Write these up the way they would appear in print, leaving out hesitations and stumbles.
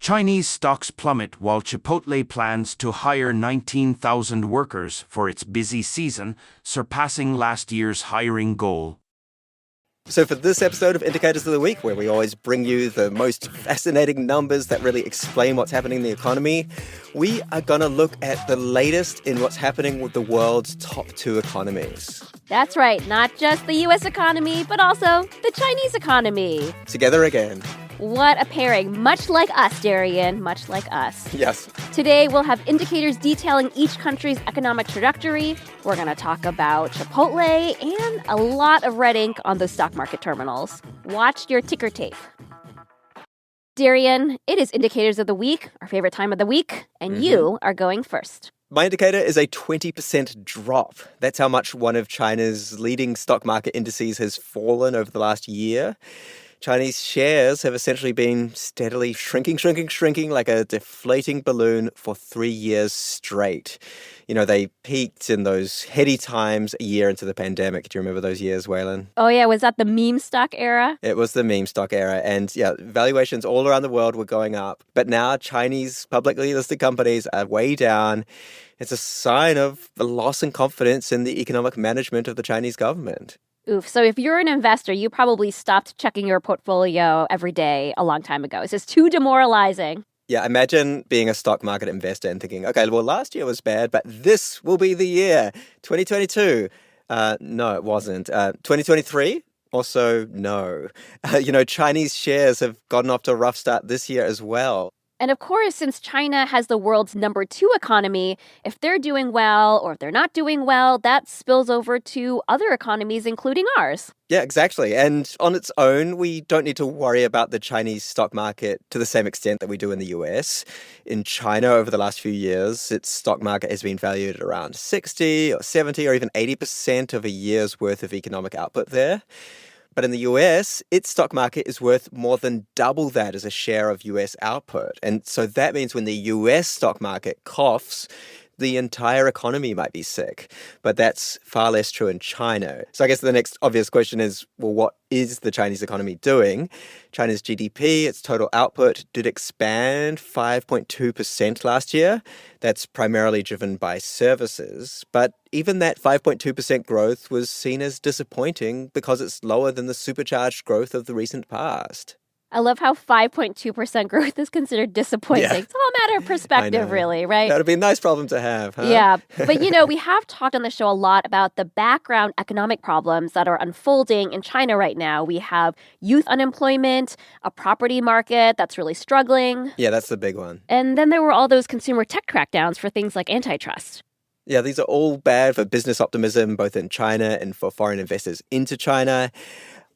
Chinese stocks plummet while Chipotle plans to hire 19,000 workers for its busy season, surpassing last year's hiring goal. So for this episode of Indicators of the Week, where we always bring you the most fascinating numbers that really explain what's happening in the economy, we are going to look at the latest in what's happening with the world's top two economies. That's right, not just the U.S. economy, but also the Chinese economy. Together again. What a pairing, much like us, Darian, much like us. Yes. Today, we'll have indicators detailing each country's economic trajectory. We're going to talk about Chipotle and a lot of red ink on the stock market terminals. Watch your ticker tape. Darian, it is Indicators of the Week, our favorite time of the week, and you are going first. My indicator is a 20% drop. That's how much one of China's leading stock market indices has fallen over the last year. Chinese shares have essentially been steadily shrinking like a deflating balloon for 3 years straight. You know, they peaked in those heady times a year into the pandemic. Do you remember those years, Waylon? Oh, yeah. Was that the meme stock era? It was the meme stock era. And yeah, valuations all around the world were going up. But now Chinese publicly listed companies are way down. It's a sign of the loss in confidence in the economic management of the Chinese government. Oof. So if you're an investor, you probably stopped checking your portfolio every day a long time ago. It's just too demoralizing. Yeah, imagine being a stock market investor and thinking, okay, well, last year was bad, but this will be the year. 2022. No, it wasn't. 2023? Also, no. Chinese shares have gotten off to a rough start this year as well. And of course, since China has the world's number 2 economy, if they're doing well or if they're not doing well, that spills over to other economies, including ours. Yeah, exactly. And on its own, we don't need to worry about the Chinese stock market to the same extent that we do in the US. In China, over the last few years, its stock market has been valued at around 60 or 70 or even 80% of a year's worth of economic output there. But in the US, its stock market is worth more than double that as a share of US output. And so that means when the US stock market coughs, the entire economy might be sick. But that's far less true in China. So I guess the next obvious question is, well, what is the Chinese economy doing? China's GDP, its total output, did expand 5.2% last year. That's primarily driven by services. But even that 5.2% growth was seen as disappointing because it's lower than the supercharged growth of the recent past. I love how 5.2% growth is considered disappointing. Yeah. It's all a matter of perspective, really, right? That would be a nice problem to have, huh? Yeah. But, we have talked on the show a lot about the background economic problems that are unfolding in China right now. We have youth unemployment, a property market that's really struggling. Yeah, that's the big one. And then there were all those consumer tech crackdowns for things like antitrust. Yeah, these are all bad for business optimism, both in China and for foreign investors into China.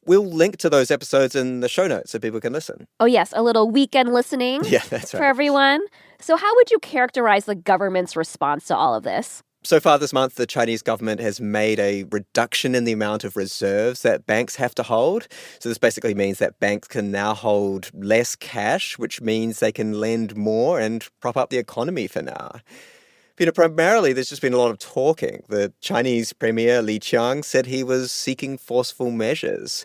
We'll link to those episodes in the show notes so people can listen. Oh, yes, a little weekend listening for everyone. So how would you characterize the government's response to all of this? So far this month, the Chinese government has made a reduction in the amount of reserves that banks have to hold. So this basically means that banks can now hold less cash, which means they can lend more and prop up the economy for now. Primarily, there's just been a lot of talking. The Chinese Premier Li Qiang said he was seeking forceful measures.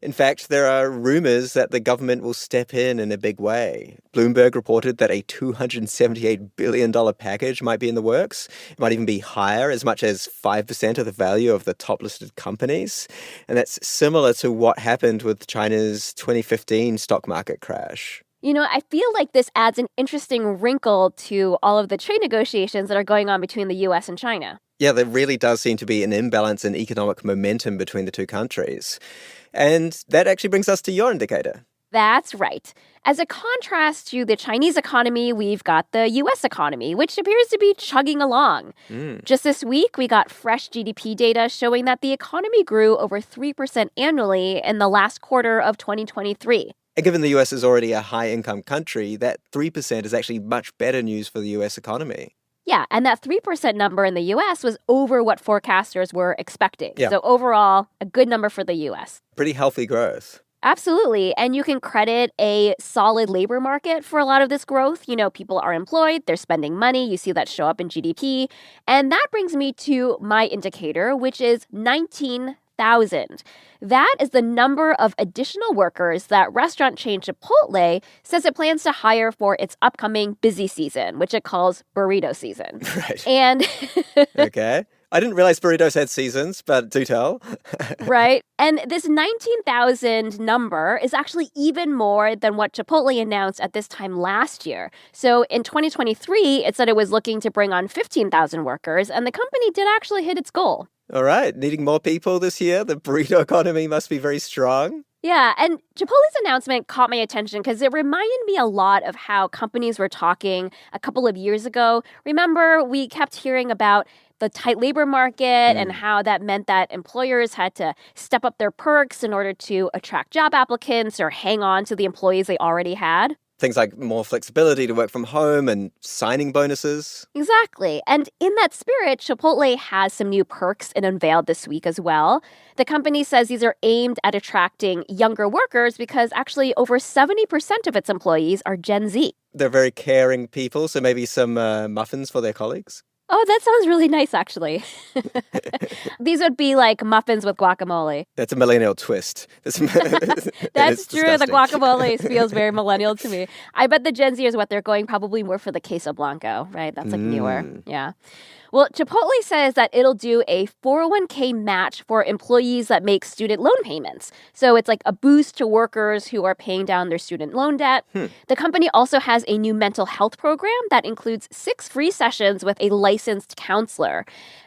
In fact, there are rumors that the government will step in a big way. Bloomberg reported that a $278 billion package might be in the works. It might even be higher, as much as 5% of the value of the top listed companies. And that's similar to what happened with China's 2015 stock market crash. I feel like this adds an interesting wrinkle to all of the trade negotiations that are going on between the U.S. and China. Yeah, there really does seem to be an imbalance in economic momentum between the two countries. And that actually brings us to your indicator. That's right. As a contrast to the Chinese economy, we've got the U.S. economy, which appears to be chugging along. Just this week, we got fresh GDP data showing that the economy grew over 3% annually in the last quarter of 2023. And given the US is already a high-income country, that 3% is actually much better news for the US economy. Yeah, and that 3% number in the U.S. was over what forecasters were expecting. Yeah. So overall, a good number for the U.S. Pretty healthy growth. Absolutely. And you can credit a solid labor market for a lot of this growth. People are employed, they're spending money. You see that show up in GDP. And that brings me to my indicator, which is 19,000 19,000. That is the number of additional workers that restaurant chain Chipotle says it plans to hire for its upcoming busy season, which it calls burrito season. Right. And Okay. I didn't realize burritos had seasons, but do tell. right? And this 19,000 number is actually even more than what Chipotle announced at this time last year. So in 2023, it said it was looking to bring on 15,000 workers, and the company did actually hit its goal. All right. Needing more people this year? The burrito economy must be very strong. Yeah, and Chipotle's announcement caught my attention because it reminded me a lot of how companies were talking a couple of years ago. Remember, we kept hearing about the tight labor market and how that meant that employers had to step up their perks in order to attract job applicants or hang on to the employees they already had. Things like more flexibility to work from home and signing bonuses. Exactly. And in that spirit, Chipotle has some new perks it unveiled this week as well. The company says these are aimed at attracting younger workers because actually over 70% of its employees are Gen Z. They're very caring people, so maybe some muffins for their colleagues. Oh, that sounds really nice, actually. These would be like muffins with guacamole. That's a millennial twist. That's true. The guacamole feels very millennial to me. I bet the Gen Z is what they're going probably more for the queso blanco, right? That's like newer. Yeah. Well, Chipotle says that it'll do a 401k match for employees that make student loan payments. So it's like a boost to workers who are paying down their student loan debt. The company also has a new mental health program that includes 6 free sessions with a licensed counselor.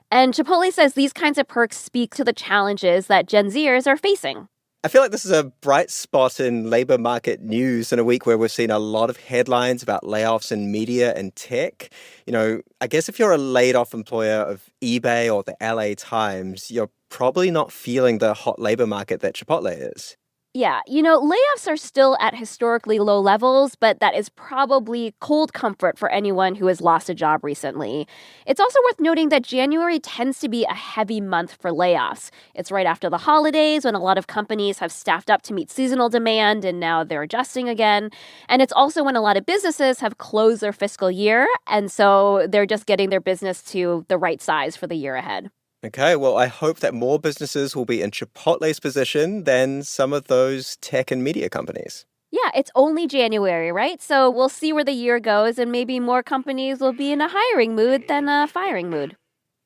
And Chipotle says these kinds of perks speak to the challenges that Gen Zers are facing. I feel like this is a bright spot in labor market news in a week where we've seen a lot of headlines about layoffs in media and tech. You know, I guess if you're a laid-off employer of eBay or the LA Times, you're probably not feeling the hot labor market that Chipotle is. Yeah, layoffs are still at historically low levels, but that is probably cold comfort for anyone who has lost a job recently. It's also worth noting that January tends to be a heavy month for layoffs. It's right after the holidays when a lot of companies have staffed up to meet seasonal demand and now they're adjusting again. And it's also when a lot of businesses have closed their fiscal year, and so they're just getting their business to the right size for the year ahead. Okay, well, I hope that more businesses will be in Chipotle's position than some of those tech and media companies. Yeah, it's only January, right? So we'll see where the year goes, and maybe more companies will be in a hiring mood than a firing mood.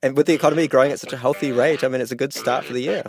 And with the economy growing at such a healthy rate, I mean, it's a good start for the year.